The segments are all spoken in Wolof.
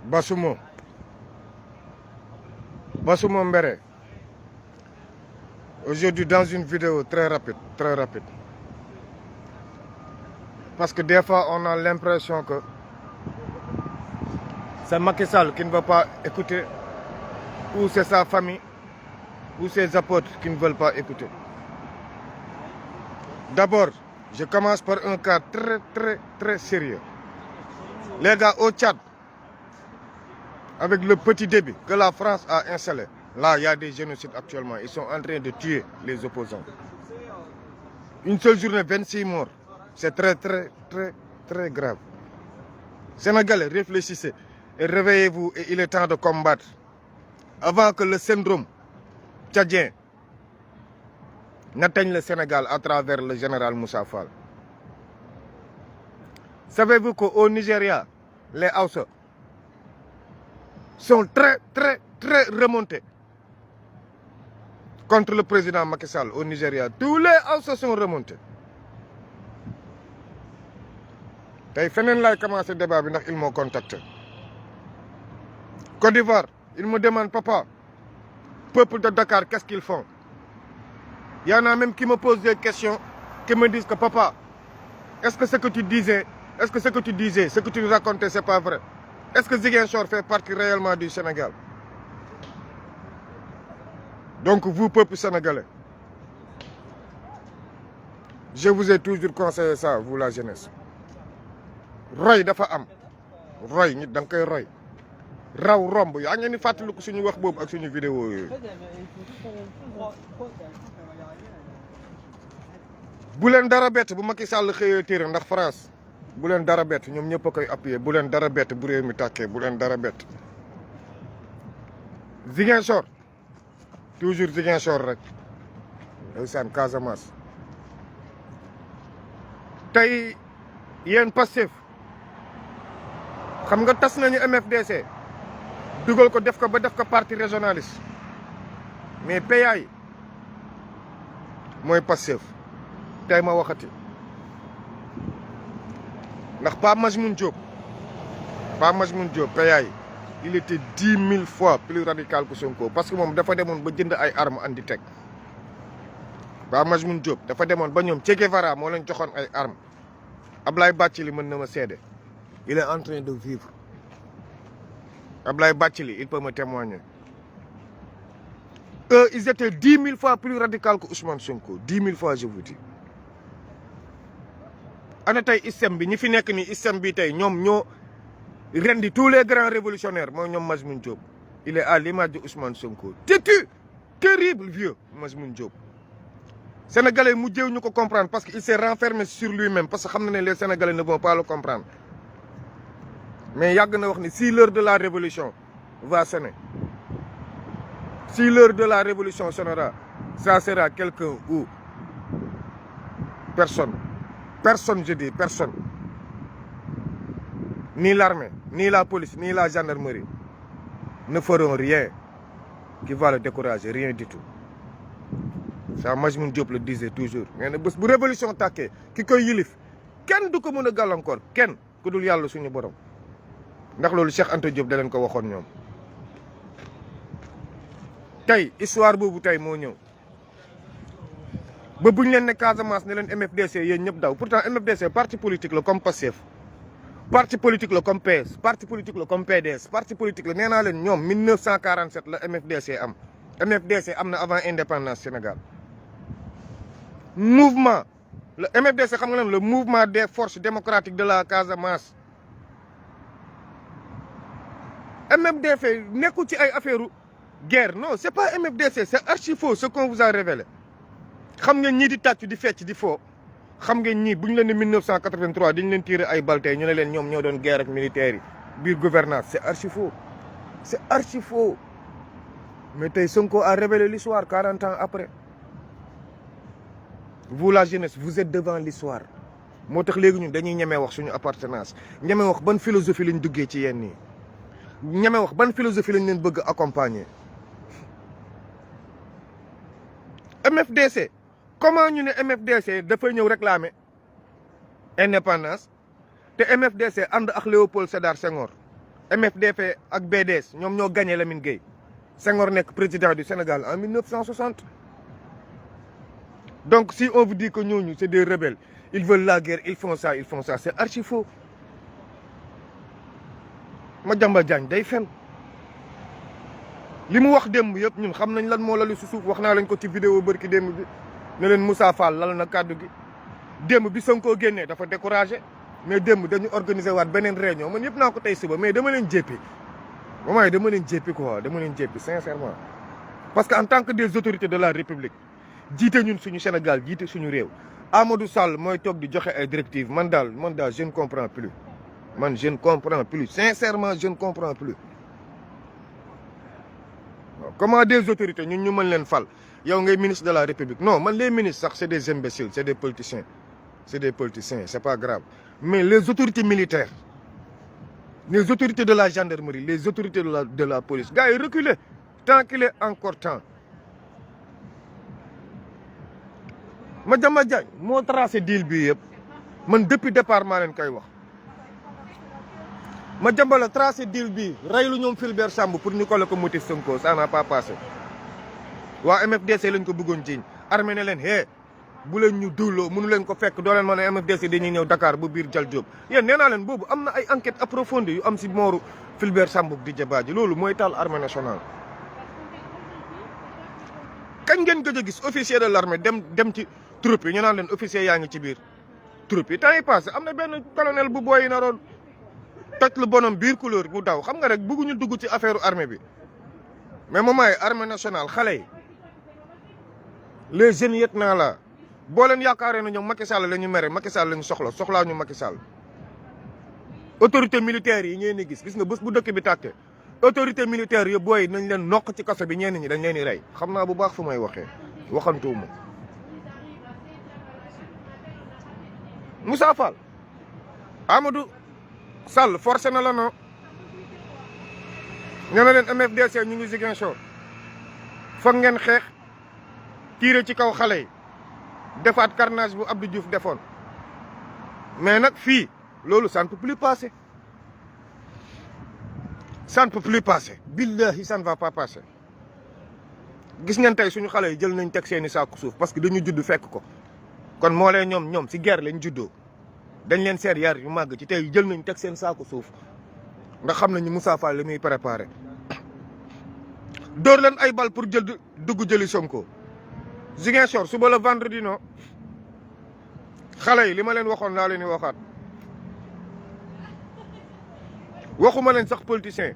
Bassouma Mbere. Aujourd'hui, dans une vidéo très rapide. Parce que des fois, on a l'impression que c'est Macky Sall qui ne veut pas écouter, ou c'est sa famille, ou ses apôtres qui ne veulent pas écouter. D'abord, je commence par un cas très sérieux. Les gars au Tchad, avec le petit débit que la France a installé, là, il y a des génocides actuellement. Ils sont en train de tuer les opposants. Une seule journée, 26 morts. C'est très grave. Sénégalais, réfléchissez et réveillez-vous et il est temps de combattre. Avant que le syndrome tchadien n'atteigne le Sénégal à travers le général Moussa Fall. Savez-vous qu'au Nigeria, les Hausa sont très remontés contre le président Macky Sall au Nigeria. Tous les Hausa sont remontés. Tay fenen lay commencé débat bi ndax ils m'ont contacté. Côte d'Ivoire, ils me demandent papa, peuple de Dakar, qu'est-ce qu'ils font? Il y en a même qui me posent des questions, qui me disent que papa, est-ce que ce que tu disais, ce que tu nous racontais, c'est pas vrai? Est-ce que Ziguinchor fait partie réellement du Sénégal? Donc vous, peuple sénégalais, je vous ai toujours conseillé ça, vous la jeunesse. Roy dafa am roy nit dang koy roy raw romb yaa ngeen di fàttaliku suñu wax boobu ak suñu vidéo yooyu. bu leen dara bett bu Macky Sall xëyee téere ndax France bu leen dara bett ñoom ñëpp a koy appuyer bu leen dara bett bu réew mi tàkkee bu leen dara bett. Ziguinchor toujours Ziguinchor rek ndeysaan Casamance tey yéen Pastef xam nga tas nañu MFDC dugal ko def ko parti régionaliste mais PA yi mooy Pastef tey ma waxati ndax Pape Majmoun Diop PA yi il était 10 000 fois plus radical que Sonko parce que moom dafa demoon ba jënd ay armes andi teg Pape Majmoun Diop dafa demoon ba ñoom Che Guevara moo leen joxoon ay armes Ablaye Bathily mën na ma seede il est en train de vivre. Ablaye Bathily, il peut me témoigner. Eux, ils étaient 10 000 fois plus radicaux que Ousmane Sonko. 10 000 fois, je vous dis. Ana tay ISEM bi ñi fi nekk ni ISEM bi tay ñom ñoo rendi tous les grands révolutionnaires mooy ñoom Majmoun Diop. Il est à l'image de Ousmane Sonko. Têtu, terrible vieux Majmoun Diop. Sénégalais mu jéw ñu ko comprendre parce qu'il s'est renfermé sur lui-même parce que xam na ne les Sénégalais ne vont pas le comprendre. Mais yàgg na wax ni si l'heure de la révolution va sonner, si l'heure de la révolution sonnera, ça sera quelqu'un où personne, je dis personne, ni l'armée, ni la police, ni la gendarmerie ne feront rien qui va le décourager, rien du tout. Ça Majmoun Diop le disait toujours. Mais bés bu révolution tàkkee ki koy yilif kenn du ko mën a gàllankoor kenn ku dul yàlla suñu borom. ndax loolu Cheikh Anta Diop da leen ko waxoon ñoom tey histoire boobu tey moo ñëw ba buñ leen ne Casamance ne leen MFDC yéen ñëpp daw pourtant MFDC parti politique la comme Pastef parti politique la comme PS parti politique la comme PDS parti politique la nee naa leen ñoom 1947 la MFDC am MFDC am na avant indépendance Sénégal mouvement le MFDC xam nga lan le mouvement des forces démocratiques de la Casamance. MFDC nekkul ci ay affaire guerre non c'est pas MFDC c'est archi faux ce qu'on vous a révélé xam ngeen ñii di tàccu di fecc di foo xam ngeen ñii bu ñu leen ne 1983 dañu leen tiré ay balles ñu ne leen ñoom ñoo doon guerre ak militaires yi biir gouvernance c'est archi faux mais tey Sonko a révélé l'histoire 40 ans après vous la jeunesse vous êtes devant l'histoire moo tax léegi ñun dañuy ñemee wax suñu appartenance ñemee wax ban philosophie lañ duggee ci yenn yi ñeme wax ban philosophie lañ leen bëgg accompagner MFDC comment ñu ne MFDC dafay ñëw réclamer indépendance te MFDC ànd ak Léopold Sédar Senghor MFDP ak BDS ñoom ñoo gagné Lamine Gueye Senghor nekk président du Sénégal en 1960. Donc si on vous dit que ñooñu c'est des rebelles ils veulent la guerre ils font ça c'est archi faux. Madiambal Diagne day fen li mu wax démb yëpp ñun xam nañ lan moo lalu si suuf wax naa lañ ko ci vidéo bërki démb bi ne leen Moussa Fall lal na kàddu gi démb bi Sonko génnee dafa découragé mais démb dañu organiser waat beneen réunion man yëpp naa ko tey suba mais dama leen jéppi moment yi dama leen jéppi quoi dama leen jéppi sincèrement parce que en tant que des autorités de la République jiite ñun suñu Sénégal jiite suñu réew Amadou Sall mooy toog di joxe ay directives man daal je ne comprends plus man je ne comprends plus sincèrement je ne comprends plus comment des autorités ñun ñu mën leen fal yow ngay ministre de la République non man les ministres sax c'est des imbéciles c'est des politiciens c'est pas grave mais les autorités militaires les autorités de la gendarmerie les autorités de la police gars yi reculez tant qu'il est encore temps. Madiambal Diagne moo tracé deal bi yëpp man depuis départ maa leen koy wax Madiambal tracé deal bi reylu ñoom Fulbert Sambou pour ñu coller ko motif Sonko ça n'a pas passé waa MFDC lañ ko bëggoon jiiñ armée ne leen bu leen ñu dulloo mënu leen ko fekk doo leen mën a MFDC dañuy ñëw Dakar bu biir Jal Diop yéen nee naa leen boobu am na ay enquête approfondie yu am si mooru Fulbert Sambou di Didier loolu mooy taal armée nationale. kañ ngeen gëj a gis officier de l'armée dem ci troupe yi ñu naan leen officier yaa ngi ci biir troupe yi temps yi passé am na benn colonel bu booy naroon toj lu bonam biir couleur bu daw xam nga rek bëgguñu dugg ci affaire armée bi mais moment yi armée nationale xale yi les jeunes yet naa la boo leen yaakaaree na ñoom Macky Sall la ñu mere Macky Sall la ñu soxlaa ñu Macky Sall autorité militaire yi ngeen di gis nga bés bu dëkk bi tàkkee autorité militaire yëpp booy nañ leen nokk ci kaso bi ñenn ñi dañ leen di rey xam naa bu baax fu may waxee waxantuwuma Moussa Fall Amadou Sall forcé na la non ña ne leen MFDC ñu ngi Ziguinchor foog ngeen xeex tiire ci kaw xale yi defaat carnage bu Abdou Diouf defoon mais nag fii loolu ça ne peut plus passer ça ne peut plus passer billahi ça ne va pas passer gis ngeen tey suñu xale yi jël nañ teg seeni saaku suuf parce que dañu judd fekk ko kon moo lee ñoom si guerre lañ juddoo dañ leen seet yar yu màgg ci tey jël nañ teg seen saaku suuf ndax xam nañu Moussa Fall li muy préparé dóor leen ay bal pour dugg jëli Sonko Ziguinchor suba la vendredi no xale yi li ma leen waxoon laa leen di waxaat waxuma leen sax politicien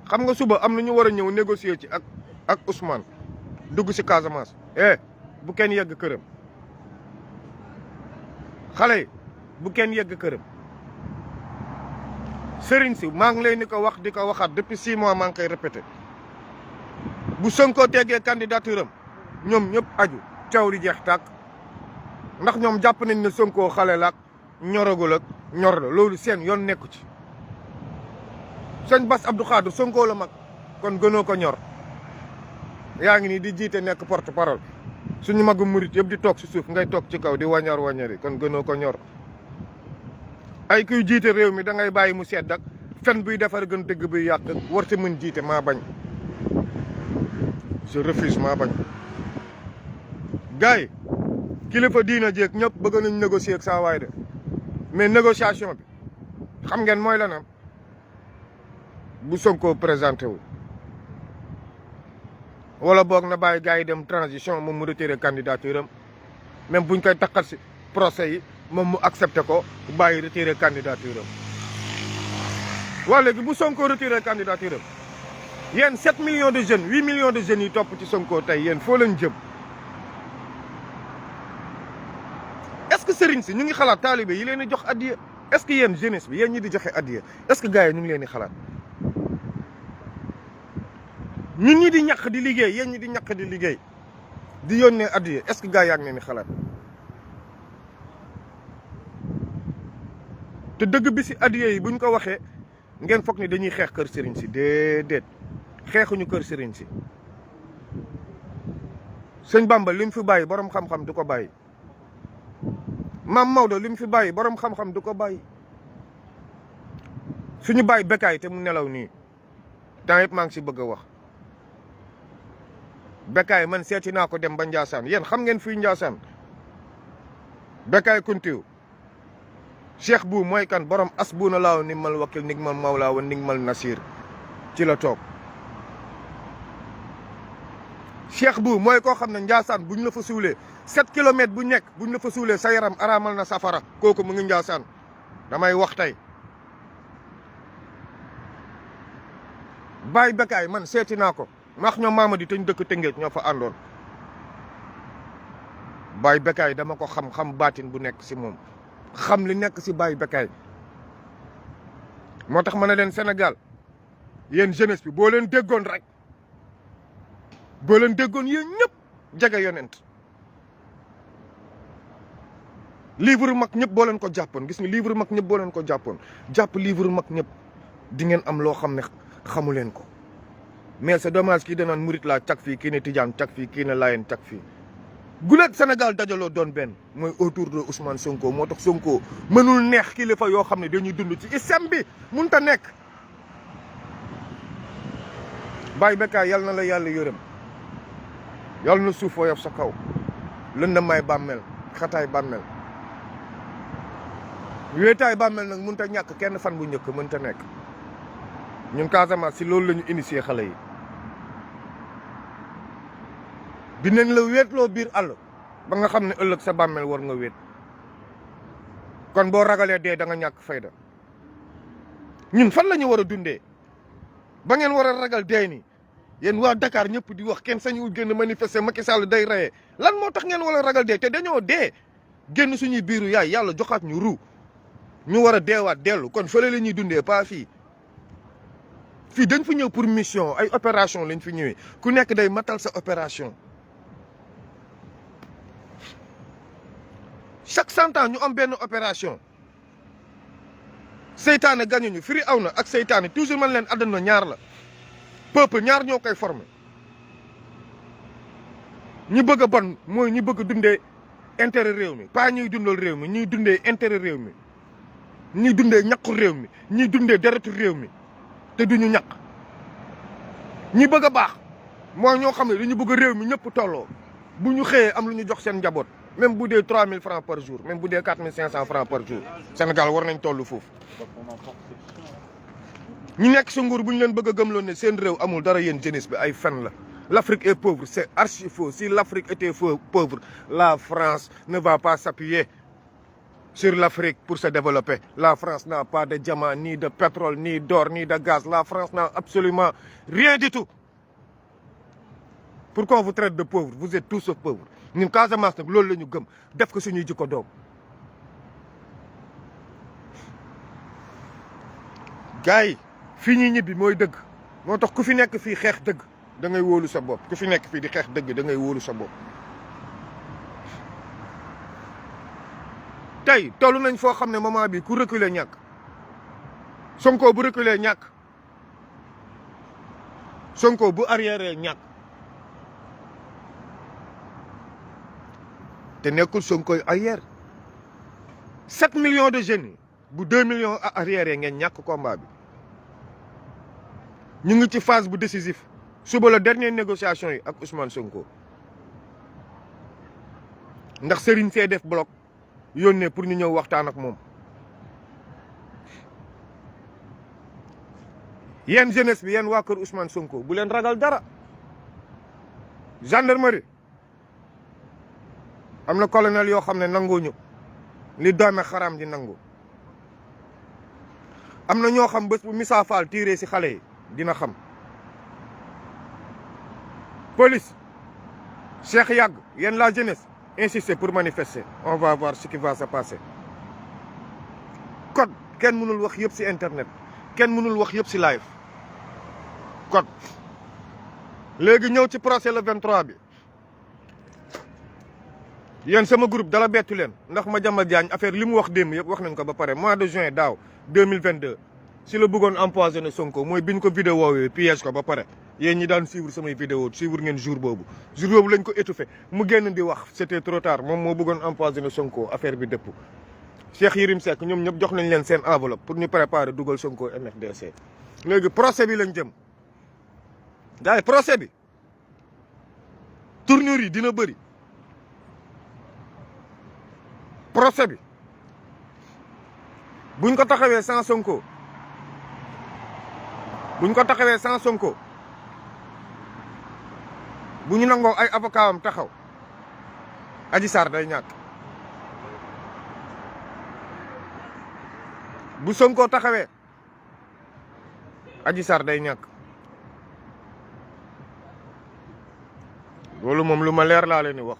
xam nga suba am na ñu war a ñëw négocier ci ak Ousmane dugg si Casamance bu kenn yegg këram xale yi bu kenn yegg këram sëriñ si maa ngi leen di ko wax di ko waxaat depuis 6 mois maa ngi koy répété bu Sonko teggee candidature am ñoom ñëpp aju caw li jeex tàkk ndax ñoom jàpp nañ ne Sonko xale la ak ñoragul ak ñor la loolu seen yoon nekku ci sëñ Bass Abdou Khadre Sonko la mag kon gënoo ko ñor yaa ngi nii di jiite nekk porte parole suñu magu murit yëpp di toog si suuf ngay toog ci kaw di wañari kon gënoo ko ñor ay kuy jiite réew mi da ngay bàyyi mu sedd ak fen buy defar gën dëgg buy yàq warta mën jiite maa bañ je refuse maa bañ gars yi kilifa diina jéeg ñëpp bëgg nañ négocier ak saa waay de mais négociation bi xam ngeen mooy lanam bu Sonko présenté wu wala boog na bàyyi gars yi dem transition moom mu retiré candidature am même buñ koy takkal si procès yi moom mu accepté ko bàyyi retiré candidature am waa léegi bu Sonko retiré candidature am yéen 7 millions de jeunes 8 millions de jeunes yi topp ci Sonko tey yéen foo leen jëm est-ce que sëriñ si ñu ngi xalaat taalibe yi leen di jox addiya est-ce que yéen jeunesse bi yéen ñi di joxe addiya est-ce que gars yi ñu ngi leen di xalaat ñun ñi di ñàkk di liggéey yéen ñi di ñàkk di liggéey di yónnee addiya est-ce que gars yaa ngi leen di xalaat te dëgg bi si addiya yi buñ ko waxee ngeen foog ni dañuy xeex kër sëriñ si déedéet xeexuñu kër sëriñ si sëñ Bamba li mu fi bàyyi borom xam-xam du ko bàyyi Maam Maodo li mu fi bàyyi borom xam-xam du ko bàyyi suñu bàyyi Bécaye te mu nelaw nii temps yëpp maa ngi si bëgg a wax Bécaye man seeti naa ko dem ba Ndiassane yéen xam ngeen fii Ndiassane Bécaye Kountiou Cheikh Bou mooy kan borom asbuna laaw ni'mal wakil ni'mal mawla wa ni'mal nasir ci la toog Cheikh Bou mooy koo xam ne Ndiassane buñ la fa suulee 7 kilomètres bu nekk buñ la fa suulee sa yaram araamal na safara kooku mu ngi Ndiassane damay wax tey Baye Bécaye man seeti naa ko max ñoom Mamadi te ñu dëkk Tëngéej ñoo fa àndoon Baye Bécaye dama ko xam baatin bu nekk si moom xam li nekk si Baye Bécaye moo tax ma ne leen Sénégal yéen jeunesse bi boo leen déggoon rek boo leen déggoon yéen ñëpp jege yonent livre mag ñëpp boo leen ko jàppoon gis nga livre mag ñëpp boo leen ko jàppoon jàpp livre mag ñëpp di ngeen am loo xam ne xamu leen ko mais c'est dommage kii danaan murit laa cag fii kii ne tijaan cag fii kii ne laayeen cag fii guleet Sénégal dajaloo doon benn mooy autour de Ousmane Sonko moo tax Sonko mënul neex kilifa yoo xam ne dañuy dund ci islam bi mun ta nekk Baye Bécaye yal na la yàlla yërëm yal na suuf woyof sa kaw lëndëm may bàmmeel xataay bàmmeel wéetaay bàmmeel nag mun ta ñàkk kenn fan bu njëkk mën ta nekk ñun Casamance si loolu la ñu initié xale yi dinañ la wéetloo biir àll ba nga xam ne ëllëg sa bàmmeel war nga wéet kon boo ragalee dee da nga ñàkk fayda ñun fan la ñu war a dundee ba ngeen war a ragal dee ni yéen waa Dakar ñëpp di wax kenn sañu génn manifester Macky Sall day reyee lan moo tax ngeen war a ragal dee te dañoo dee génn suñuy biiru yaay yàlla joxaat ñu ru ñu war a deewaat dellu kon fële la ñuy dundee pas fii fii dañ fi ñëw pour mission ay opération lañ fi ñëwee ku nekk day matal sa opération chaque 100 ans ñu am benn opération seytaane gañu ñu firi aw na ak seytaane toujours man leen àdduna ñaar la peuple ñaar ñoo koy formé ñi bëgg a bon mooy ñi bëgg a dundee intérêt réew mi pas ñuy dundal réew mi ñuy dundee intérêt réew mi ñuy dundee ñaqu réew mi ñuy dundee deretu réew mi te duñu ñaq ñi bëgg a baax mooy ñoo xam ne dañu bëgg réew mi ñëpp tolloo bu ñu xëyee am lu ñu jox seen njaboot même bu dee 3000 francs par jour même bu dee 4500 francs par jour Sénégal war nañ toll foofu. ñi nekk sa nguur bu ñu leen bëgg a gëmloo ne seen réew amul dara yéen jeunesse bi ay fen la l'Afrique est pauvre c'est archi faux si l'Afrique était pauvre la France ne va pas s'appuyer sur l'Afrique pour se développer. La France n'a pas de diamant, ni de pétrole, ni d'or, ni de gaz. La France n'a absolument rien du tout. Pourquoi on vous traite de pauvres? Vous êtes tous pauvres. Ñun Casamance nag loolu la ñu gëm def ko suñuy jikko doom. gars yi fii ñuy ñibbi mooy dëgg moo tax ku fi nekk fii xeex dëgg da ngay wóolu sa bopp ku fi nekk fii di xeex dëgg da ngay wóolu sa bopp. tey toll nañ foo xam ne moment bi ku reculer ñàkk Sonko bu reculer ñàkk Sonko bu arrière ñàkk te nekkul Sonko arrière 7 millions de jeunes bu 2 millions arrière ngeen ñàkk combat bi ñu ngi ci phase bu décisif suba la dernière négociation yi ak Ousmane Sonko ndax Serigne see def bloc yónnee pour ñu ñëw waxtaan ak moom yéen jeunesse bi yéen waa kër Ousmane Sonko bu leen ragal dara gendarmerie am na colonel yoo xam ne nanguñu li doome xaram di nangu am na ñoo xam bés bu Missa Fall tiré si xale yi dina xam police Cheikh Yàgg yéen la jeunesse insister pour manifester on va voir ce qui va se passer code kenn mënul wax yëpp si internet kenn mënul wax yëpp si live code léegi ñëw ci procès le 23 bi yéen sama groupe dala bettu leen ndax Madiambal Diagne affaire li mu wax démb yëpp wax nañ ko ba pare mois de juin daaw 2022 si la bëggoon empoisonné Sonko mooy biñ ko vidéo woowee piège ko ba pare yéen ñi daan suivre samay vidéo suivre ngeen jour boobu lañ ko étouffé mu génn di wax c'était trop tard moom moo bëggoon empoisonné Sonko affaire bi dëpp Cheikh Yérim Seck ñoom ñëpp jox nañ leen seen enveloppe pour ñu préparer dugal Sonko MFDC. léegi procès bi lañ jëm gars yi procès bi tournure yi dina bëri procès bi buñ ko taxawee sans Sonko buñ ko taxawee sans Sonko bu ñu nangoo ay avocat am taxaw Adji Sarr day ñàkk bu Sonko taxawee Adji Sarr day ñàkk loolu moom lu ma leer laa leen di wax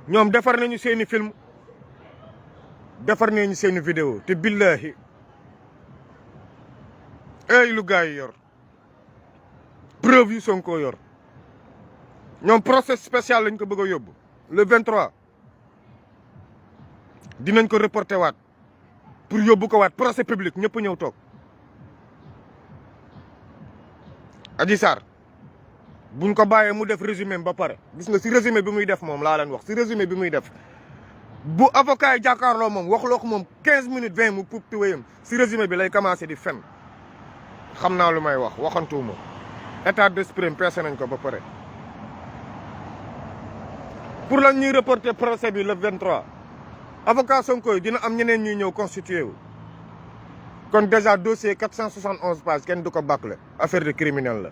ñoom defar nañu seeni film defar nañu seeni vidéo te billahi ay lu gars yi yor preuve yu Sonko yor ñoom procès spécial lañ ko bëgg a yóbbu le 23 dinañ ko reporté waat pour yóbbu ko waat procès public ñëpp ñëw toog Adji Sarr buñ ko bàyyee mu def résumé ba pare gis nga si résumé bi muy def moom laa leen wax si résumé bi muy def bu avocat yi jàkkaarloo moom waxloo ko moom 15 minutes 20 mu puub wéyam si résumé bi lay commencé di fen xam naa lu may wax waxantuuma état d'esprit peese nañ ko ba pare. pour lan ñuy reporter procès bi le 23 avocat Sonko yi dina am ñeneen ñuy ñëw constitué wu kon déjà dossier 471 pages kenn du ko bâcler affaire de criminel la.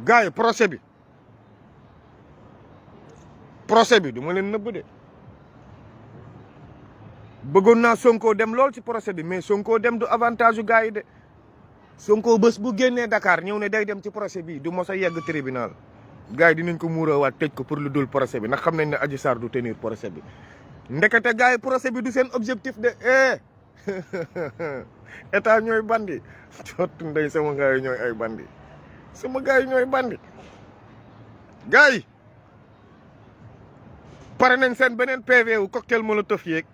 gars yi procès bi du ma leen nëbb de bëggoon naa Sonko dem lool ci procès bi mais Sonko dem du avantage yu gars yi de Sonko bés bu génnee Dakar ñëw ne day dem ci procès bi du mos a yegg tribunal gars yi dinañ ko muurawaat tëj ko pour lu dul procès bi ndax xam nañ ne Adji Sarr du tenir procès bi ndekete gars yi procès bi du seen objectif de état ñooy bandi cottu ndey sama gars yi ñooy ay bandi sama gars yi ñooy bandi gars yi pare nañ seen beneen PV wu cocktail molotov yeeg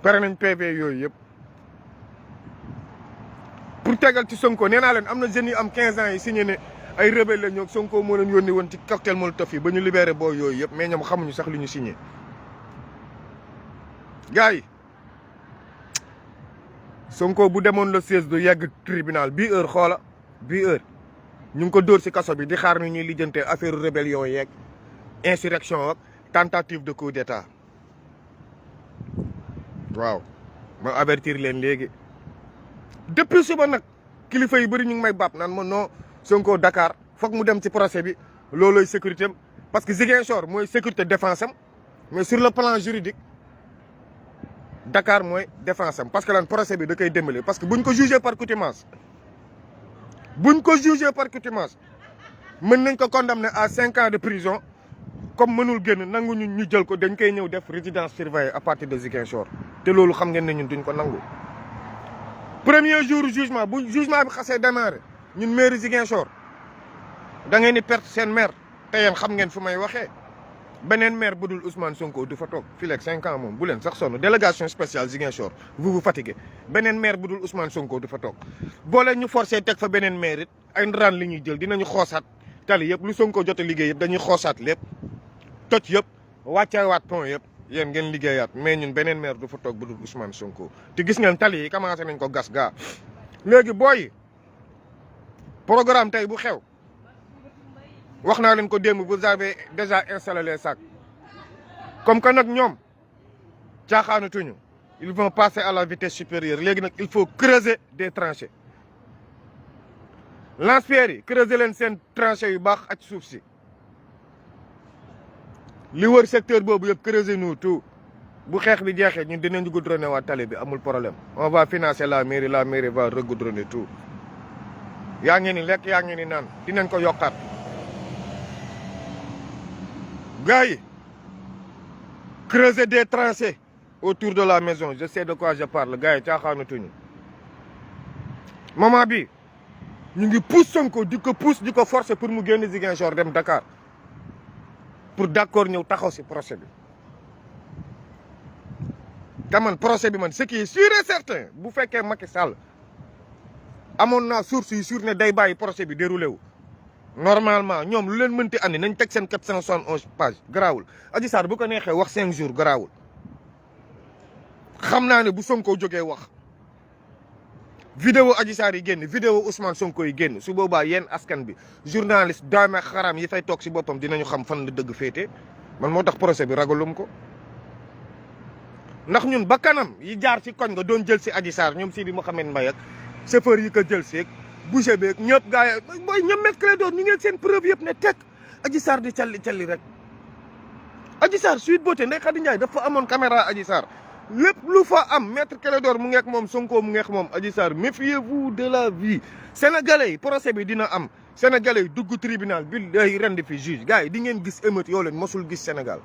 pare nañ PV yooyu yëpp pour tegal ci Sonko nee naa leen am na jeunes yu am 15 ans yi signé ne ay rebelle la ñoo Sonko moo leen yónni woon ci cocktail molotov yi ba ñu libéré boo yooyu yëpp mais ñoom xamuñu sax li ñu signé gars yi Sonko bu demoon le 16 du yegg tribunal bii heure xoola bii heure ñu ngi ko dóor si kaso bi di xaar ni ñuy lijjantee affaire rébellion yeeg insurrection ak tentative de coup d'état waaw ma avertir leen léegi depuis suba nag kilifa yu bëri ñu ngi may bàpp naan ma non Sonko Dakar foog mu dem ci procès bi loolooy sécurité am parce que Ziguinchor mooy sécurité défense am mais sur le plan juridique Dakar mooy défense am parce que lan procès bi da koy dimbali parce que buñ ko jugé par contumace mën nañ ko condamner à 5 ans de prison comme mënul génn nangu ñu jël ko dañ koy ñëw def résidence surveillée à partir de Ziguinchor te loolu xam ngeen ne ñun duñ ko nangu. premier jour jugement bu jugement bi xasee démarré ñun mairie Ziguinchor da ngeen di perte seen maire te yéen xam ngeen fu may waxee beneen maire bu dul Ousmane Sonko du fa toog fii leeg 5 ans moom bu leen sax sonn délégation spéciale Ziguinchor vous vous fatiguez beneen maire bu dul Ousmane Sonko du fa toog boo leen ñu forcé teg fa beneen maire it ay ndaraan li ñuy jël dinañu xoosaat tali yëpp lu Sonko jot a liggéey yëpp dañuy xoosaat lépp toj yëpp wàcceewaat pont yëpp yéen ngeen liggéeyaat mais ñun beneen maire du fa toog bu dul Ousmane Sonko te gis ngeen tali yi commencé nañ ko gas gaa léegi booy programme tey bu xew wax naa leen ko démb vous avez déjà installé les sacs comme que nag ñoom caaxaanatuñu ils vont passer à la vitesse supérieure léegi nag il faut creuser des tranchées lance-pierre yi creuser leen seen tranchées yu baax ak suuf si li wër secteur boobu yëpp creuser nous tout bu xeex bi jeexee ñun dinañu goudronner waa tali bi amul problème on va financer la mairie va regoudronner tout yaa ngi ni lekk yaa ngi ni naan dinañ ko yokkaat gars yi creuser des tranchées autour de la maison je sais de quoi je parle gars yi caaxaanatuñu moment bi ñu ngi pousse Sonko di ko pousse di ko forcer pour mu génn Ziguinchor dem Dakar pour d'accord ñëw taxaw si procès bi te man procès bi man ce qui est sûr et certain bu fekkee Macky Sall amoon naa source yu sûr ne day bàyyi procès bi déroulé wu normalement ñoom lu leen mënti andi nañ teg seen 471 pages garaawul. Adji Sarr bu ko neexee wax 5 jours garaawul xam naa ne bu Sonko jógee wax vidéo Adji Sarr yi génn vidéo Ousmane Sonko yi génn su boobaa yéen askan bi journaliste daame xaram yi fay toog si boppam dinañu xam fan la dëgg féete man moo tax procès bi ragalum ko ndax ñun ba kanam yi jaar ci koñ nga doon jël si Adji Sarr ñoom Sidi Mouhamed Mbaye ak chauffeur yi ko jël seeg boucher beeg ñëpp gars yi booy ñoom met Clédor ñu ngeen seen preuve yëpp ne teg Adji Sarr di calli rek Adji Sarr Sweet Beauté Ndeye Khady Ndiaye dafa amoon caméra Adji Sarr lépp lu fa am maître Clédor mu ngeek moom Sonko mu ngeek moom Adji Sarr méfiez-vous de la vie sénégalais yi procès bi dina am sénégalais yi dugg tribunal bi day rendi fi juge gars yi di ngeen gis émeute yoo leen mosul gis Sénégal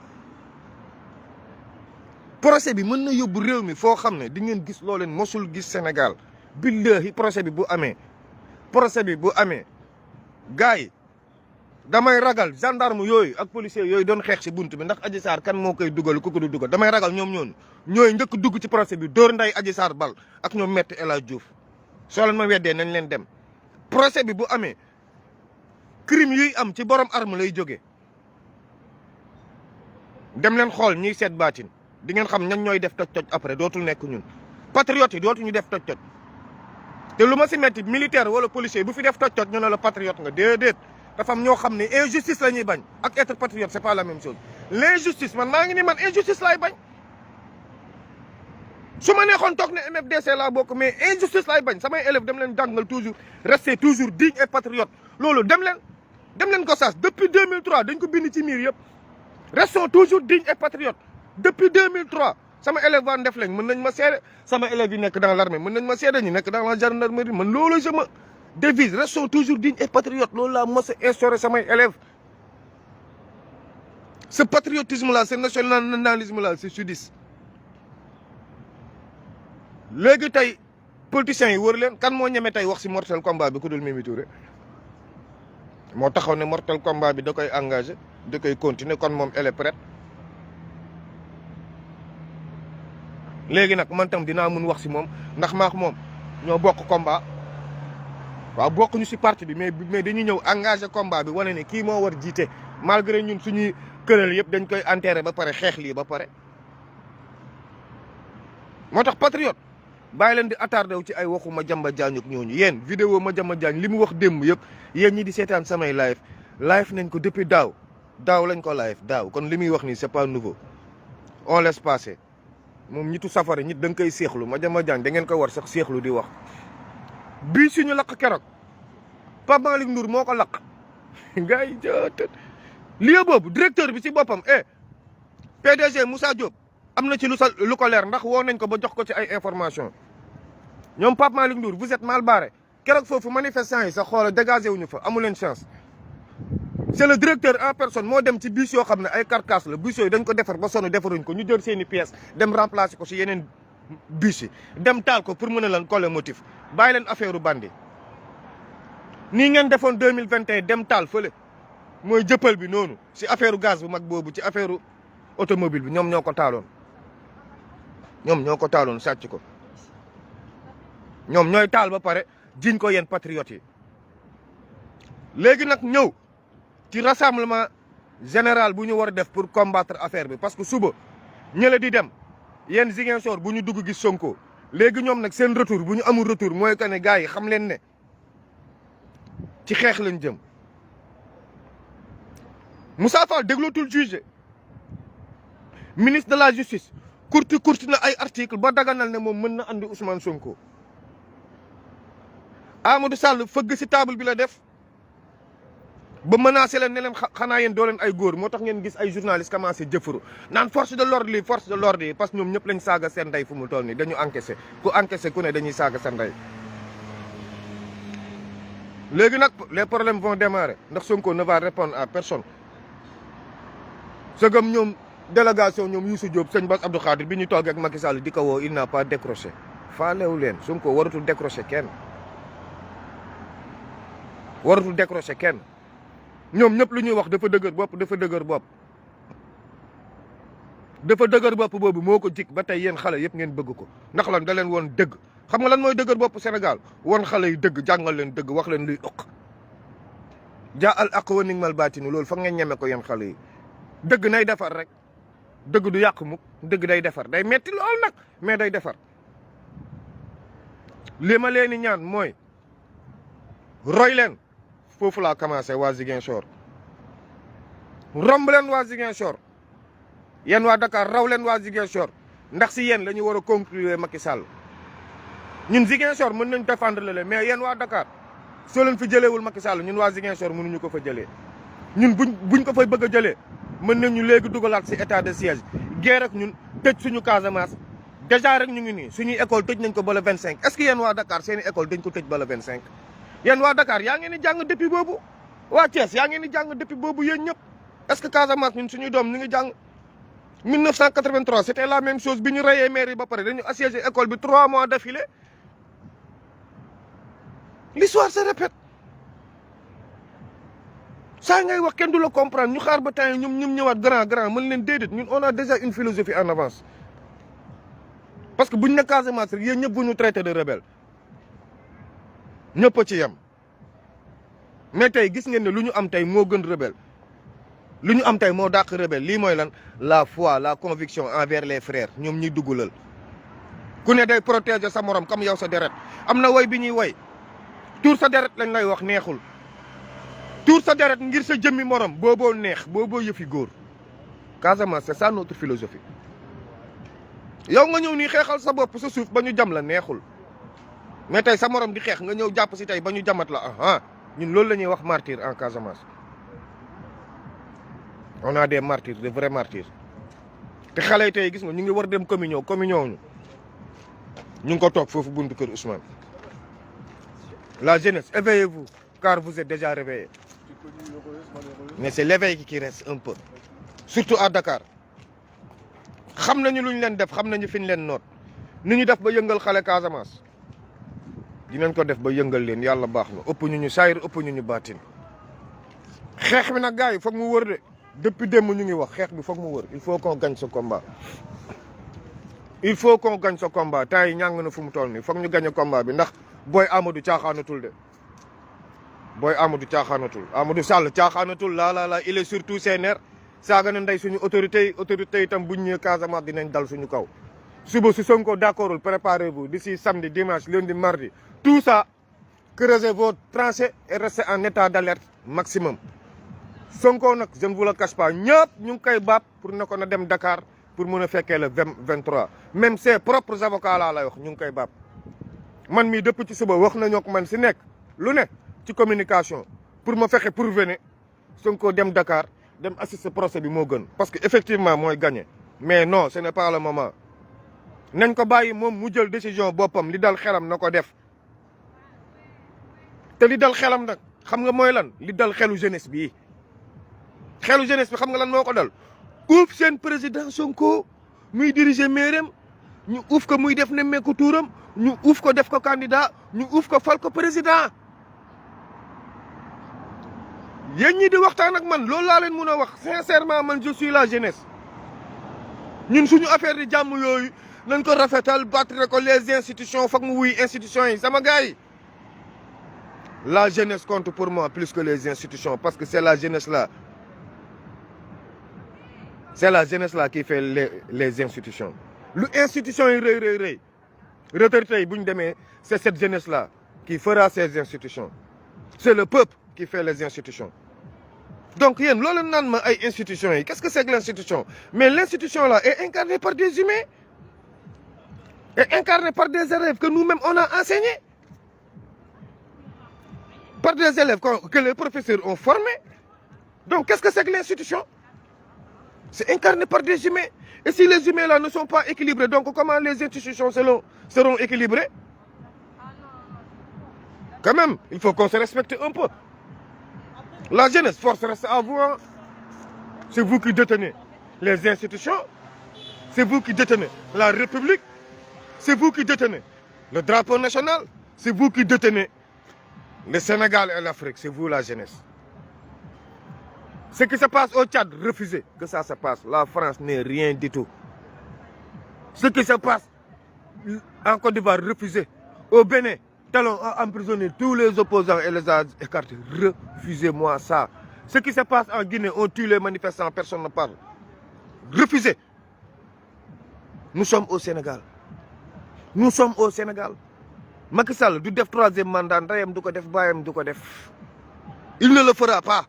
procès bi mën na yóbbu réew mi foo xam ne di ngeen gis loo leen mosul gis Sénégal billahi procès bi bu amee gars yi damay ragal gendarme yooyu ak policiers yooyu doon xeex si bunt bi ndax Adji Sarr kan moo koy dugal ku ko du dugal damay ragal ñoom ñooy njëkk dugg ci procès bi dóor nday Adji Sarr bal ak ñoom Maître El Hadji Diouf soo leen ma weddee nañ leen dem procès bi bu amee crime yuy am ci borom arme lay jógee dem leen xool ñiy seet baatin di ngeen xam ñan ñooy def toj-toj après dootul nekk ñun patriotes yi dootuñu def toj-toj te lu ma si metti militaire wala policier bu fi def toj-toj ñu ne la patriote nga déedéet dafa am ñoo xam ne injustice la ñuy bañ ak être patriote c'est pas la même chose l'injustice man maa ngi ni man injustice laay bañ su ma neexoon toog ne MFDC laa bokk mais injustice laay bañ samay élèves dem leen jàngal toujours rester toujours digne et patriote loolu dem leen ko sas depuis 2003 dañ ko bind ci miir yëpp restons toujours digne et patriote depuis 2003 sama élève waa Ndefleng mën nañ ma seede sama élèves yi nekk dans l'armée mën nañ ma seede ñu nekk dans la gendarmerie man loolu sama devise restons toujours dignes et patriotes loolu laa mos a instauré samay élèves ce patriotisme là ce nationalisme là c'est sudiste léegi tey politiciens yi wër leen kan moo ñeme tey wax si mortel combat bi ku dul Mimi Touré moo taxaw ne mortel combat bi da koy engagé da koy continuer kon moom elle est prête léegi nag man tam dinaa mun wax si moom ndax maax moom ñoo bokk combat waaw bokkuñu si parti bi mais dañuy ñëw engagé combat bi wane ne kii moo war jiite malgré ñun suñuy këral yëpp dañ koy enterré ba pare xeex lii ba pare. moo tax patriote bàyyi leen di attardé wu ci ay waxu Madiambal Diagne ak ñooñu yéen vidéo Madiambal Diagne li mu wax démb yëpp yéen ñi di seetaan samay live nañ ko depuis daaw lañ ko live daaw kon li muy wax nii c'est pas nouveau on laisse passer moom ñitu safara ñit da nga koy seexlu Madiambal Diagne da ngeen ko war sax seexlu di wax. bii suñu lakk keroog Pape Malick Ndour moo ko lakk gars yi lieu boobu directeur bi ci boppam PDG Moussa Diop am na ci lu ko leer ndax woo nañ ko ba jox ko ci ay information ñoom Pape Malick Ndour vous êtes mal barré keroog foofu manifestants yi sax xoola dégagé wuñu fa amu leen chance c'est le directeur en personne moo dem ci bus yoo xam ne ay carcasse la bus yooyu dañ ko defar ba sonn defaruñ ko ñu jël seeni pièces dem remplacer ko si yeneen bus yi dem taal ko pour mën a leen coller motif bàyyi leen affaire bandi nii ngeen defoon 2021 dem taal fële mooy jëppal bi noonu si affaire gaz bu mag boobu ci affaire automobile bi ñoom ñoo ko taaloon sàcc ko ñoom ñooy taal ba pare jiñ ko yéen patriotes yi léegi nag ñëw ci rassemblement général bu ñu war a def pour combattre affaire bi parce que suba ñële di dem yéen Ziguinchor bu ñu dugg gis Sonko léegi ñoom nag seen retour bu ñu amul retour mooy que ne gars yi xam leen ne ci xeex lañ jëm Moussa Fall déglootul juge ministre de la justice kurti na ay article ba daganal ne moom mën na andi Ousmane Sonko Amadou Sall fëgg si table bi la def ba menacé leen ne leen xanaa yéen doo leen ay góor moo tax ngeen gis ay journalistes commencé jëfuru naan force de l'ordre yi parce que ñoom ñëpp lañ saaga seen ndey fu mu toll nii dañu encaissé ku ne dañuy saaga seen ndey léegi nag les problèmes vont démarrer ndax Sonko ne va répondre à personne sëgam ñoom délégation ñoom Youssou Diop sëñ Bass Abdou Khadir bi ñu toogee ak Macky Sall di ko woo il n'a pas décroché faalewu leen Sonko waratul décroché kenn ñoom ñëpp lu ñuy wax dafa dëgër bopp boobu moo ko jik ba tey yéen xale yëpp ngeen bëgg ko ndax lan da leen woon dëgg xam nga lan mooy dëgër bopp Sénégal woon xale yi dëgg jàngal leen dëgg wax leen luy ëq jaa al aq wa nigmal baatinu loolu fa ngeen ñeme ko yéen xale yi dëgg nay defar rek dëgg du yàq mukk dëgg day defar day metti lool nag mais day defar li ma leen di ñaan mooy roy leen foofu laa commencé waa Ziguinchor romb leen waa Ziguinchor yéen waa Dakar raw leen waa Ziguinchor ndax si yéen la ñu war a conclure Macky Sall ñun Ziguinchor mën nañ défendre leen mais yéen waa Dakar soo leen fi jëleewul Macky Sall ñun waa Ziguinchor mënuñu ko fa jëlee ñun buñ ko fay bëgg a jëlee mën nañu léegi dugalaat si état de siège guerre ak ñun tëj suñu Casamance déjà rek ñu ngi nii suñuy école tëj nañ ko ba le 25 est-ce que yéen waa Dakar seeni école dañ ko tëj ba le 25 yéen waa Dakar yaa ngeen di jàng depuis boobu waa Thiès yaa ngeen di jàng depuis boobu yéen ñëpp est-ce que Casamance ñun suñuy doom ñu ngi jàng 1983 c'était la même chose bi ñu reyee maire yi ba pare dañu assiégé école bi 3 mois d'affilée l'histoire se répète saa ngay wax kenn du la comprendre ñu xaar ba temps yi ñoom ñëwaat grand mën leen déedéet ñun on a déjà une philosophie en avance parce que buñ ne Casamance rek yéen ñëpp bu ñu traité de rebelle ñëpp a ci yem mais tey gis ngeen ne lu ñu am tey moo gën rebelle lu ñu am tey moo dàq rebelle lii mooy lan la foi la conviction envers les frères ñoom ñuy duggalal ku ne day protéger sa morom comme yow sa deret am na woy bi ñuy woy tuur sa deret lañ lay wax neexul tuur sa deret ngir sa jëmmi morom booboo neex booboo yëfi góor Casamance c'est ça notre philosophie yow nga ñëw nii xeexal sa bopp sa suuf ba ñu jam la neexul mais tey sa morom di xeex nga ñëw jàpp si tey ba ñu jamat la ñun loolu la ñuy wax martyr en Casamance on a des martyrs de vrais martyrs te xale yi tey gis nga ñu ngi war dem communion ñu ngi ko toog foofu buntu kër Ousmane la jeunesse éveillez-vous car vous êtes déjà réveillés mais c'est l'éveil qui reste un peu surtout à Dakar xam nañu lu ñu leen def xam nañu fi ñu leen noot ni ñu def ba yëngal xale Casamance dinañ ko def ba yëngal leen yàlla baax na ëpp ñu saayir ëpp ñu baatin xeex bi nag gars yi foog mu wër de depuis démb ñu ngi wax xeex bi foog mu wër il faut qu'on gagne ce combat il faut qu'on gagne ce combat temps yi ñàng na fu mu toll nii foog ñu gagne combat bi ndax booy Amadou caaxaanatul de booy Amadou caaxaanatul Amadou Sall caaxaanatul la il est surtout ses nerfs saaga na ndey suñu autorité yi itam buñ ñëwee Casamance dinañ dal suñu kaw suba si Sonko d'accordul préparez-vous d'ici samedi dimanche lundi mardi tout ça creusez votre tranchée et restez en état d'alerte maximum Sonko nag je ne vous le cache pas ñëpp ñu ngi koy baab pour ne ko na dem Dakar pour mën a fekkee le 23 même ses propres avocats laa lay wax ñu ngi koy baab man mii depuis ci suba wax nañoo ko man si nekk lu ne ci communication pour ma fexe pour venir Sonko dem Dakar dem assister procès bi moo gën parce que effectivement mooy gagné mais non ce n'est pas le moment nañ ko bàyyi moom mu jël décision boppam li dal xelam na ko def te li dal xelam nag xam nga mooy lan li dal xelu jeunesse bi xam nga lan moo ko dal uuf seen président Sonko muy diriger maireem ñu uuf ko muy def nemmeeku tuuram ñu uuf ko def ko candidat ñu uuf ko fal ko président yéen ñi di waxtaan ak man loolu laa leen mun a wax sincèrement man je suis la jeunesse ñun suñu affaire di jàmm yooyu nañ ko rafetal battre ko les institutions foog mu wuy institutions yi sama gars yi la jeunesse compte pour moi plus que les institutions parce que c'est la jeunesse là qui fait les institutions lu institutions yi rëy retraité yi bu ñu demee c'est cette jeunesse là qui fera ces institutions c'est le peuple qui fait les institutions donc yéen loolu naan ma ay institutions yi qu'est-ce que c'est que l'institution mais l'institution là est incarnée par des humains est incarnée par des élèves que nous-mêmes on a enseignés par des élèves que les professeurs ont formés donc qu'est-ce que c'est que l'institution c'est incarné par des humains et si les humains là ne sont pas équilibrés donc comment les institutions seront équilibrées quand même il faut qu'on se respecte un peu la jeunesse force reste à vous hein. C'est vous qui détenez les institutions c'est vous qui détenez la République c'est vous qui détenez le drapeau national c'est vous qui détenez le Sénégal et l'Afrique c'est vous la jeunesse ce qui se passe au Tchad refusez que ça se passe la France n'est rien du tout ce qui se passe en Côte d'Ivoire refusez au Bénin Talon a emprisonné tous les opposants et les a écartés. Refusez-moi ça. Ce qui se passe en Guinée, on tue les manifestants, personne ne parle. Refusez. Nous sommes au Sénégal. Nous sommes au Sénégal. Macky Sall du def 3e mandat ndayam du ko def bayam du ko def. Il ne le fera pas.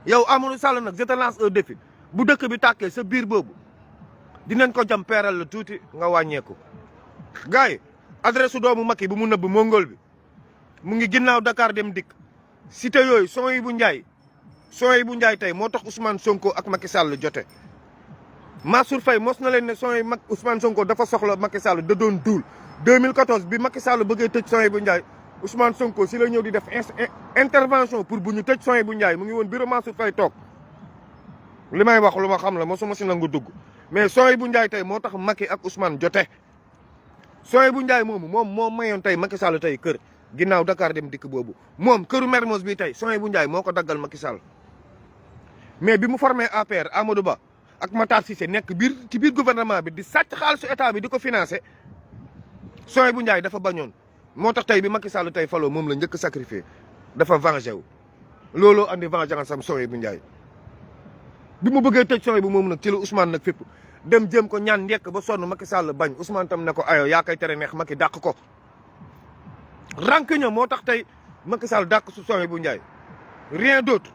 Yow Amadou Sall nag je te lance un défi. Bu dëkk bi tàkkee sa biir boobu dinañ ko jam peeral la tuuti nga wàññeeku. Gars yi adresse doomu Macky bu mu nëbb Mongol bi mu ngi ginnaaw Dakar dem dikk. Cité yooyu Sohibou Ndiaye tey moo tax Ousmane Sonko ak Macky Sall jote. Mansour Faye mos na leen ne Ousmane Sonko dafa soxla Macky Sall da doon duul 2014 bi Macky Sall bëggee tëj Sohibou Ndiaye Ousmane Sonko si la ñëw di def intervention pour bu ñu tëj Sohibou Ndiaye mu ngi woon bureau Mansour Faye toog li may wax lu ma xam la mosuma si nangu dugg mais Sohibou Ndiaye tey moo tax Macky ak Ousmane jote. Sohibou Ndiaye moomu moom mayoon tey Macky Sall tey kër ginnaaw Dakar dem dikk boobu moom këru Mermoz bi tey Sohibou Ndiaye moo ko daggal Macky Sall mais bi mu formé APR Amadou Ba ak Matar Cissé nekk ci biir gouvernement bi di sàcc xaalisu état bi di ko financé Sohibou Ndiaye dafa bañoon moo tax tey bi Macky Sall tey faloo moom la njëkk sacrifié dafa vengé wu looloo andi vengeance am Sohibou Ndiaye bi mu bëggee tëj Sohibou moom nag ci la Ousmane nag fépp dem jëm ko ñaan ndekk ba sonn Macky Sall bañ Ousmane tam ne ko ayo yaa koy tere neex Macky dàq ko rancune moo tax tey Macky Sall dàq su Sohibou Ndiaye rien d'autre.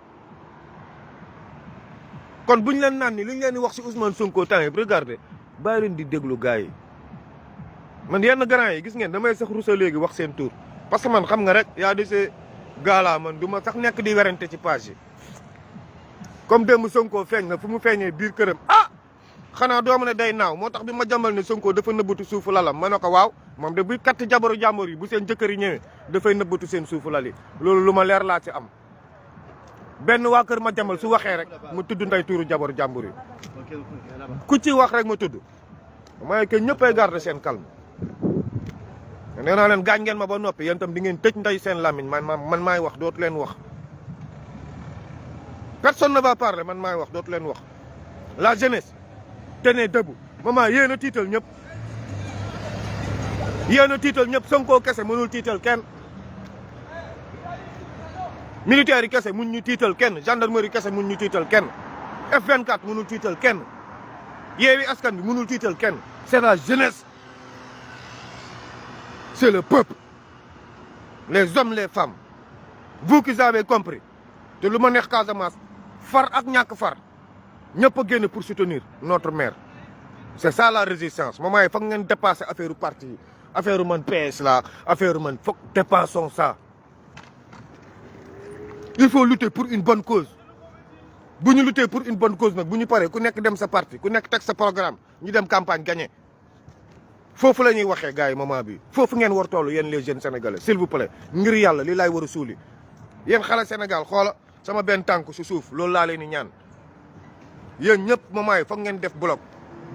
kon bu ñu leen naan ni li ñu leen di wax si Ousmane Sonko temps yii regardez bàyyi leen di déglu gars yi man yenn grand yi gis ngeen damay sax rusa léegi wax seen tur parce que man xam nga rek yaa di see gaalaa man du ma sax nekk di werante ci page yi comme démb Sonko feeñ na fu mu feeñee biir këram xanaa doomu ne day naaw moo tax bi ma jàmbal ne Sonko dafa nëbbatu suufu lalam ma ne ko waaw moom de buy katt jabaru jàmbur yi bu seen jëkkër yi ñëwee dafay nëbbatu seen suufu lal yi loolu lu ma leer laa ci am. benn waa kër ma jamal su waxee rek mu tudd nday tuuru jabaru jàmbur yi ku ci wax rek ma tudd mooy que ñëppay garder seen calme nee naa leen gaañ ngeen ma ba noppi yéen tam di ngeen tëj nday seen lamiñ man maay wax dootu leen wax personne ne va parler man maay wax dootu leen wax la jeunesse tenez debout maman yéen a tiital ñëpp Sonko kese mënul tiital kenn militaire yi kese mun ñu tiital kenn gendarmerie kese mun ñu tiital kenn F24 mënul tiital kenn Yewwi Askan Wi mënul tiital kenn c'est la jeunesse c'est le peuple les hommes les femmes vous qui avez compris te lu ma neex Casamance far ak ñàkk far ñëpp a génn pour soutenir notre maire c'est ça la résistance moment yi foog ngeen dépasser affaire parti yi affaire man PS la affaire man foog dépassons ça. Il faut lutter pour une bonne cause bu ñu lutter pour une bonne cause nag bu ñu paree ku nekk dem sa parti ku nekk teg sa programme ñu dem campagne gagné foofu la ñuy waxee gars yi moment bi foofu ngeen war toll yéen les jeunes sénégalais s'il vous plaît ngir yàlla li laay war a suuli yéen xale Sénégal xoola sama benn tànk su suuf loolu laa leen di ñaan yéen ñëpp moment yi foog ngeen def bloc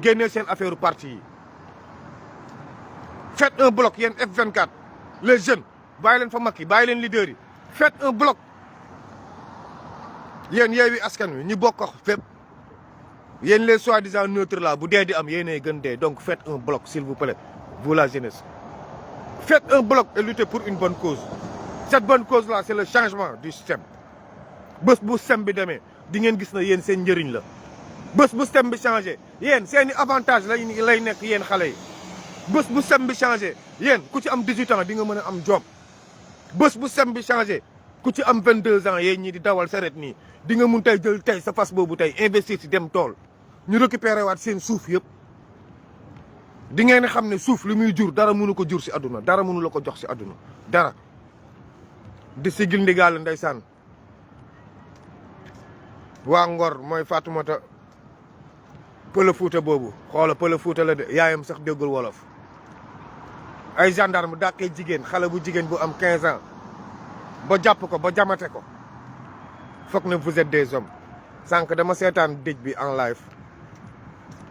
génnee seen affaire parti yi faites un bloc yéen F24 les jeunes bàyyi leen fa mag yi bàyyi leen leaders yi faites un bloc. yéen Yewwi Askan Wi ñu bokk fépp yéen les soi-disant neutres là bu dee di am yéenay gën dee donc faites un bloc s'il vous plaît vous la jeunesse. Faites un bloc et luttez pour une bonne cause cette bonne cause là c'est le changement du système bés bu système bi demee di ngeen gis na yéen seen njëriñ la bés bu système bi changé yéen seeni avantage lay nekk yéen xale yi bés bu système bi changé yéen ku ci am 18 ans di nga mën a am job bés bu système bi changé ku ci am 22 ans yéen ñii di dawal saret nii di nga mun tey jël tey sa fas boobu tey investir ci dem tool ñu récupérer waat seen suuf yëpp di ngeen xam ne suuf li muy jur dara mënu ko jur ci àdduna dara mënu la ko jox ci àdduna dara di sigil ndigaale ndeysaan waa Ngor mooy Fatoumata Pël Fuuta boobu xoola Pël Fuuta la de yaayam sax déggul wolof ay gendarme dàqee jigéen xale bu jigéen bu am 15 ans ba jàpp ko ba jamate ko foog ne vous êtes des hommes sànq dama seetaan dëj bi en live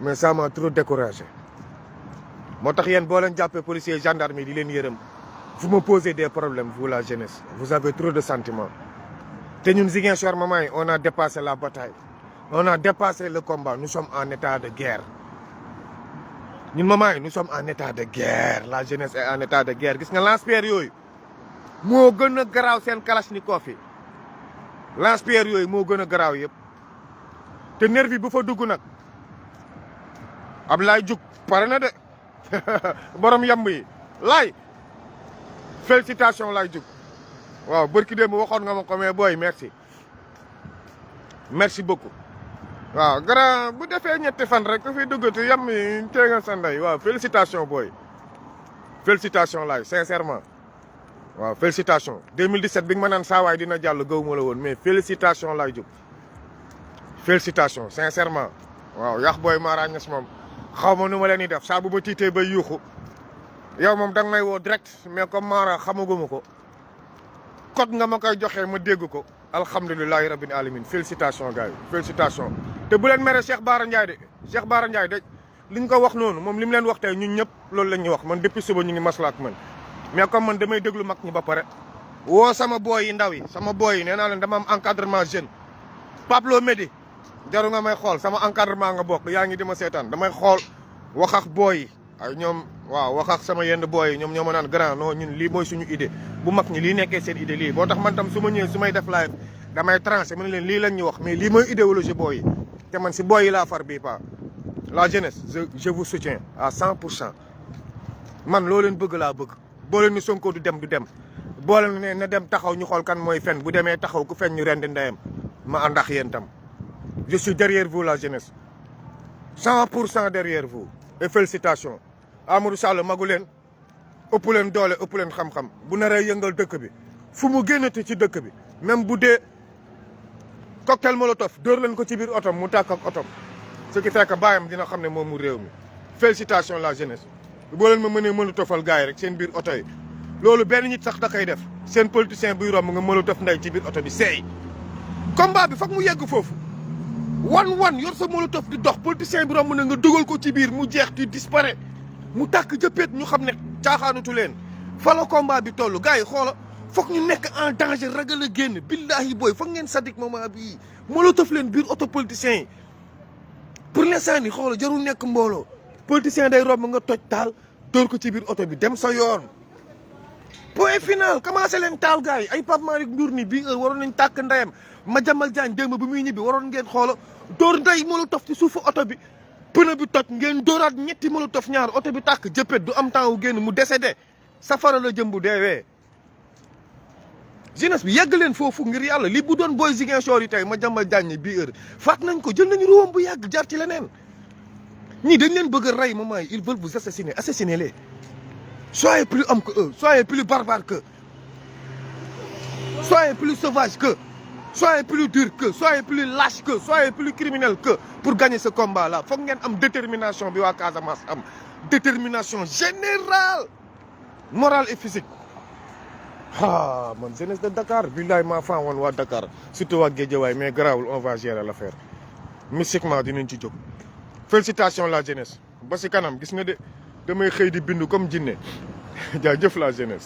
mais ça m'a trop découragé moo tax yéen boo leen jàppee policier gendarme yi di leen yërëm vous me posez des problèmes vous la jeunesse vous avez trop de sentiments te ñun Ziguinchor maman yi on a dépassé la bataille on a dépassé le combat nous sommes en état de guerre ñun maman yi nous sommes en état de guerre la jeunesse est en état de guerre gis nga lance-pierre yooyu moo gën a garaaw seen kalachnikov yi lance-pierre yooyu moo gën a garaaw yëpp te nervi bu fa dugg nag Ablaye Diouf pare na de borom yamb yi laay félicitation Laye Diouf waaw bërki démb waxoon nga ma ko mais booy merci beaucoup waaw grand bu defee ñetti fan rek ku fi duggati yam yi teegal sa ndey waaw félicitation booy félicitation Laye sincèrement waaw félicitation 2017 bi nga ma naan saawaay dina jàll gaw ma la woon mais félicitation Laye Diouf félicitation sincèrement waaw yax booy maarañes moom xaw ma nu ma leen di def saa bu ma tiitee bay yuuxu yow moom danga may woo direct mais comme Mara xamaguma ko code nga ma koy joxee ma dégg ko alhamdulilahi rabbil alamin félicitation gars yi félicitation te bu leen mere Cheikh Bara Ndiaye de Cheikh Bara Ndiaye de li ñu ko wax noonu moom li mu leen wax tey ñun ñëpp loolu la ñuy wax man depuis suba ñu ngi masla ak man mais comme man damay déglu mag ñi ba pare woo sama booy yi ndaw yi sama booy yi nee naa leen dama am encadrement jeune Pablo Medi jaru nga may xool sama encadrement nga bokk yaa ngi di ma seetaan damay xool wax ak booy yi ay ñoom waaw wax ak sama yenn booy yi ñoom ñoo ma naan grand non ñun lii mooy suñu idée bu mag ñi lii nekkee seen idée lii boo tax man tam su ma ñëwee su may def live damay tranché ma ne leen lii lañ ñu wax mais lii mooy idéologie booy yi te man si booy yi laa far bii pas la jeunesse je vous soutiens à 100% man loo leen bëgg laa bëgg boo leen ni Sonko du dem boo leen ne na dem taxaw ñu xool kan mooy fen bu demee taxaw ku fen ñu rendi ndeyam ma ànd ak yéen tam je suis derrière vous la jeunesse 100% derrière vous et félicitations Amadou Sall magu leen ëpp leen doole ëpp leen xam-xam bu naree yëngal dëkk bi fu mu génnati ci dëkk bi même bu dee cocktail molotov dóor leen ko ci biir otom mu tàkk ak otom ce qui fait que bàyyam dina xam ne moom mu réew mi félicitations la jeunesse boo leen ma mënee molotofal gars yi rek seen biir oto yi loolu benn nit sax da koy def seen politicien buy romb nga molotof ndey ci biir oto bi seey combat bi foog mu yegg foofu wan yor sa molotov di dox politicien bi romb na nga dugal ko ci biir mu jeex di disparaît mu tàkk jëppeet ñu xam ne caaxaanutu leen fa la combat bi toll gars yi xoola foog ñu nekk en danger ragal a génn billahi booy foog ngeen sadik moment bii molotov leen biir oto politicien yi pour l'instant ni xoola jarul nekk mbooloo politicien day romb nga toj taal dóor ko ci biir oto bi dem sa yoon point final commencé leen taal gars yi ay Pape Malick Ndour ni bii heure waroon nañ tàkk ndeyam Madiambal Diagne démb bi muy ñibbi waroon ngeen xoola dóor ndey molotov ci suufu oto bi pneu bi toj ngeen dóoraat ñetti molotov ñaar oto bi tàkk jëppet du am temps wu génn mu décédé safara la jëm bu deewee jeunesse bi yegg leen foofu ngir yàlla li bu doon booy Ziguinchor yi tey Madiambal Diagne bii heure faat nañ ko jël nañu ruwam bu yàgg jaar ci leneen ñii dañ leen bëgg a rey moment yi ils veulent vous assassiner assassinez-les soyez plus homme que eux soyez plus barbare que soyez plus sauvage que soyez plus dur que soyez plus lâche que soyez plus criminel que pour gagner ce combat là foog ngeen am détermination bi waa Casamance am détermination générale morale et physique ah man jeunesse de Dakar billahi maa faa woon waa Dakar surtout waa Guédiawaye mais garaawul on va gérer l'affaire mystiquement dinañ ci jóg félicitations la jeunesse ba si kanam gis nga de damay xëy di bindu comme jinne jaajëf la jeunesse